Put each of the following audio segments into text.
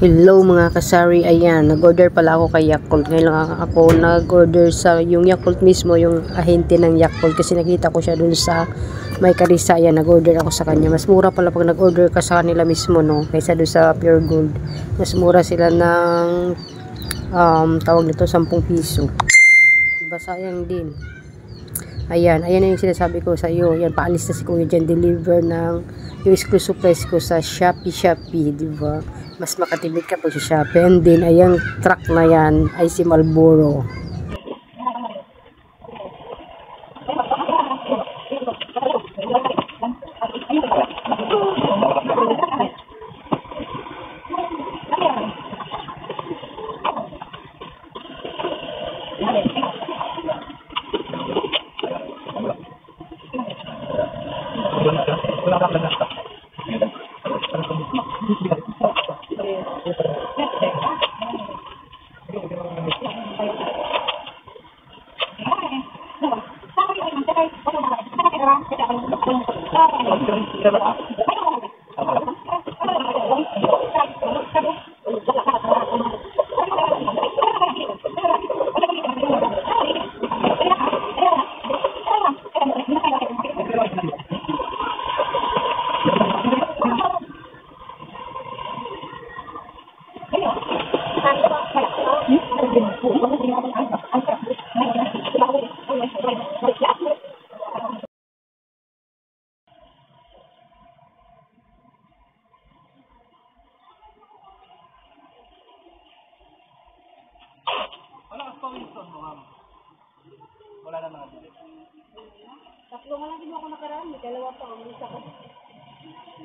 Hello mga kasari, ayan, nag-order pala ako kay Yakult. Ngayon lang ako nag-order sa yung Yakult mismo, yung ahente ng Yakult, kasi nakita ko siya dun sa may Karisa. Ayan, nag-order ako sa kanya. Mas mura pala pag nag-order ka sa kanila mismo, no, kaysa dun sa Pure Gold. Mas mura sila ng tawag nito 10 piso. Diba, sayang din. Ayan yung sinasabi ko sa iyo. Ayan, paalis na si Kuya dyan, deliver ng yung exclusive price ko sa Shopee, diba? Mas makatipid ka po sa Shopee. And then, ayang truck na yan ay si Marlboro. Wala na mga Tatlo nga lang din ako nakaraan, may dalawa pa ang isa ko.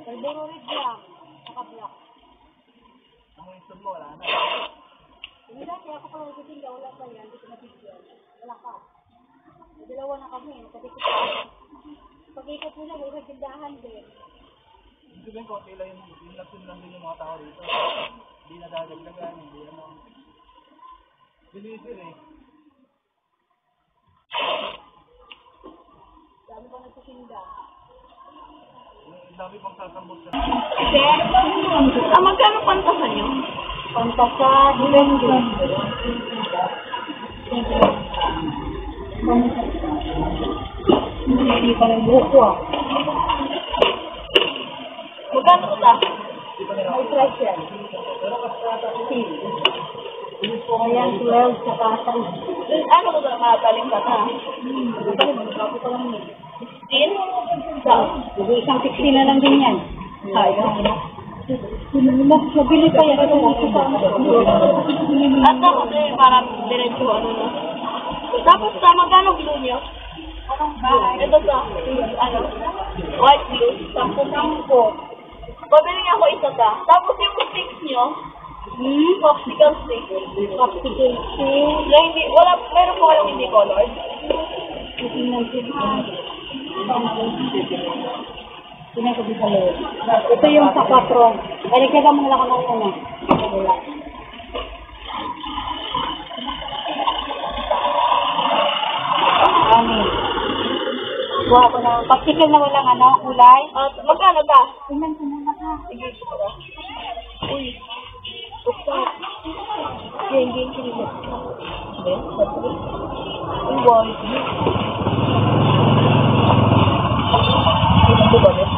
Marlboro red black, saka black. ang install mo, wala na. Hindi dati ako pala nagtitinda, wala pa yan, hindi ko nabigyan. Wala pa. May dalawa na kami, nakabikot pa. Pag-ikot nila, may magtindahan din. Hindi ba yung konti lang yung lasin lang din yung mga tao dito. Hindi na dadagdagan, hindi ano. Deliver eh. Dami pa nagtitinda. Ang dami pang sasambot sa... Magkano pantasan nyo? Pantasa, depende. Hindi pa ng buhok ko ah. Magkano ko ta? May price yan. Ayan, 12 sa kasa. Ano ko ta makataling ka ta? Ako pa lang yun. 16? Isang 16 na lang din yan. Ayaw. Mabili pa yan. At tapos eh, parang diretso ano na. Tapos sa magkano glue nyo? Ito sa, ano, white glue, 10. Pabili nga ako isa ta. Tapos yung sticks nyo, popsicle stick. Popsicle stick. Na hindi, wala, meron po kayong hindi colored. Ito yung sa 4. Ay, nagkaga mo lang ako ng ano. Buha ko na. Popsicle na walang ano, kulay. Magkano ta? Tingnan ko na ka. Sige, sige. Uy. Tuksak. Hindi. Uy, boy. Ito ba rin?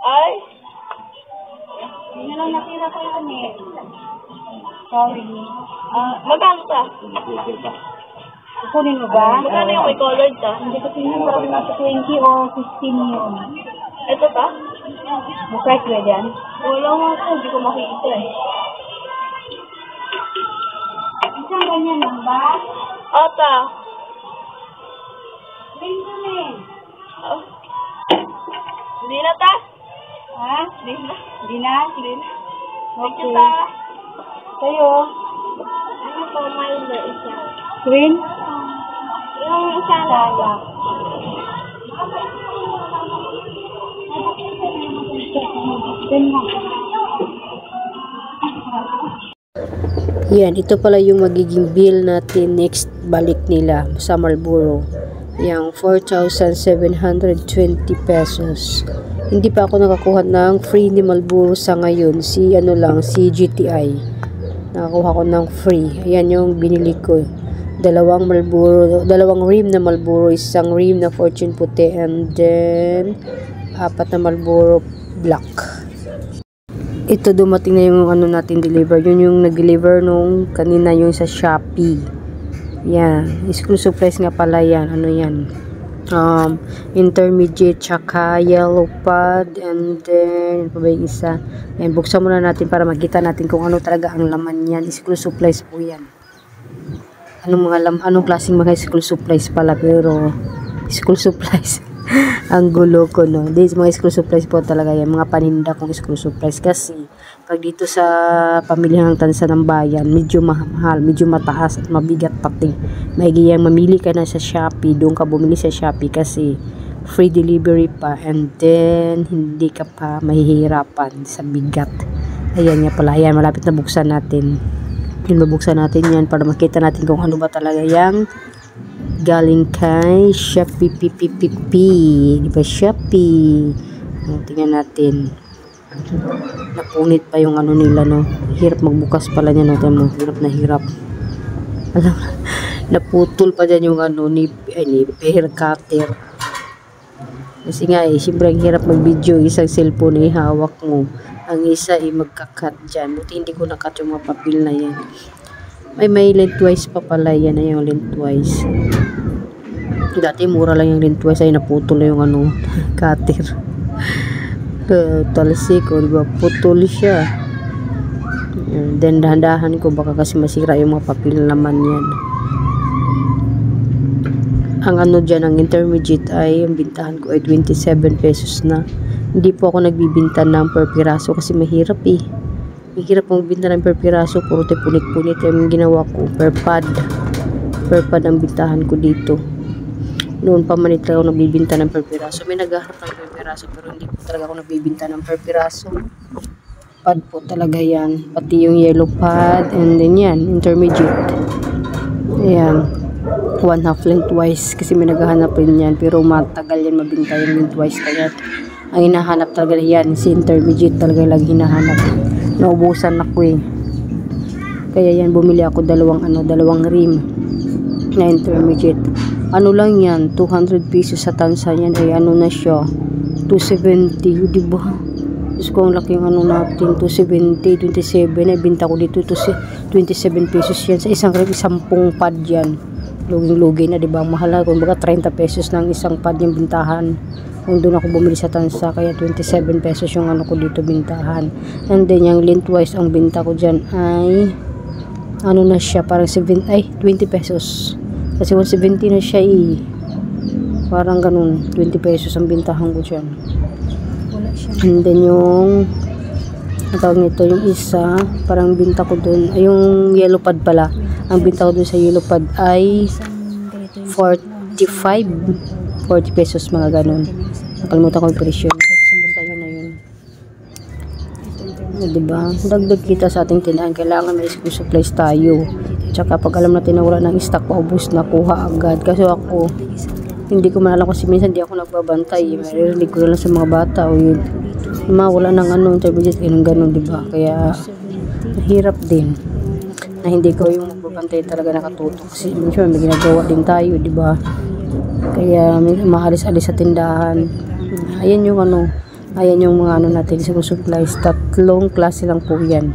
Ay? Hindi na lang natira ko yan eh. Sorry. Magkano ta? Kukunin mo ba? Magkano yung may colored ta? Hindi ko tingnan, parang nasa 20 o 15 yun. Ito ta? Masaya ka dyan? Wala nga ito, hindi ko makikita eh. Isang ganyan lang ba? Ata. Tingnan mo eh. Hindi na ta? Ha? Hindi na? Hindi na? Hindi na. Okay. Sa'yo. Green? Yung isang lala. Yan, ito pala yung magiging bill natin next balik nila sa Marlboro. Yang 4,720 pesos. Hindi pa ako nakakuha ng free ni Marlboro sa ngayon. Si GTI. Nakakuha ko ng free. Ayan yung binili ko. Dalawang rim na Marlboro, isang rim na Fortune puti, and then 4 na Marlboro black. Ito dumating na yung ano natin deliver. Yun yung nag-deliver nung kanina yung sa Shopee. Yan. School supplies nga pala yan. Ano yan? Intermediate tsaka yellow pad, and then pa ba yung isa? Yan. Buksan muna natin para makita natin kung ano talaga ang laman yan. School supplies po yan. Anong klaseng mga school supplies pala, pero school supplies. Ang gulo ko, no? These mga school supplies po talaga yan. Mga paninda kong school supplies. Kasi, pag dito sa pamilya ng tansa ng bayan, medyo mahal, medyo mataas at mabigat pati. Maigiyang mamili ka na sa Shopee. Doon ka bumili sa Shopee kasi free delivery pa. And then, hindi ka pa mahihirapan sa bigat. Ayan nga pala. Ayan, malapit na buksan natin. Bubuksan natin yan para makita natin kung ano ba talaga yung galing kay Shopee. Di ba Shopee? Tingnan natin. Napunit pa yung ano nila, no? Hirap magbukas pala niya, no? Mo, hirap na hirap. Alam, naputol pa dyan yung ano ni hair cutter. Kasi nga siyempre ang hirap mag-video, isang cellphone ay hawak mo. Ang isa ay magkakat dyan. Buti hindi ko nakat yung mga papel na yan. May lengthwise pa pala yan. Ay, yung lengthwise. Dati mura lang yung lengthwise. Ay, naputol na yung ano, cutter. Talsik, o diba? Putol siya. Then, dahan-dahan ko. Baka kasi masira yung mga papel na laman yan. Ang ano dyan, ang intermediate ay, ang bintahan ko ay 27 pesos na. Hindi po ako nagbibinta ng per piraso kasi mahirap eh. Mahirap magbinta ng per piraso, puro punit-punit. Yung ginawa ko, per pad. Per pad ang bintahan ko dito. Noon pa man ito ako nagbibinta ng per piraso. May naghaharap ng per piraso pero hindi po talaga ako nagbibinta ng per piraso. Pad po talaga yan. Pati yung yellow pad and then yan, intermediate. Ayan. 1/2 lengthwise kasi may naghahanap rin yan pero matagal yan mabinta yung lengthwise kaya ang hinahanap talaga yan si intermediate talaga lang hinahanap. Naubusan ako eh, kaya yan bumili ako dalawang rim na intermediate. Ano lang yan, 200 pesos sa tansa yan ay ano na siya 270, diba? Diyos ko ang laking ano natin, 270, 27 ay binta ko dito 27 pesos yan sa isang rim, 10 pad yan. Luging-lugi na, diba? Mahal na. Kung baga 30 pesos ng isang pad yung bintahan. Kung doon ako bumili sa tansa, kaya 27 pesos yung ano ko dito bintahan. And then, yung lengthwise, ang binta ko dyan ay, ano na siya, parang 20 pesos. Kasi 170 na siya eh. Parang ganun, 20 pesos ang bintahan ko dyan. And then, yung, ang tawag nito, yung isa, parang binta ko doon, ay yung yellow pad pala. Ang binta ko doon sa yellow pad ay 40 pesos, mga ganun. Nakalimutan ko yung presyo. Basta yun na yun. Diba? Dagdag kita sa ating tindahan. Kailangan may school supplies tayo. Tsaka pag alam natin na wala ng stock, paubos na, kuha agad. Kasi ako, hindi ko malalang kasi minsan hindi ako nagbabantay. Maririnig ko lang sa mga bata. O yun. Wala nang ano, intermediate, ganun, diba? Kaya, hirap din. Na hindi ko yung magbabantay talaga nakatutok kasi minsan may ginagawa din tayo, di ba? Kaya maalis-alis sa tindahan. Ayan yung ano, ayan yung mga ano natin sa supplies. 3 klase lang po yan.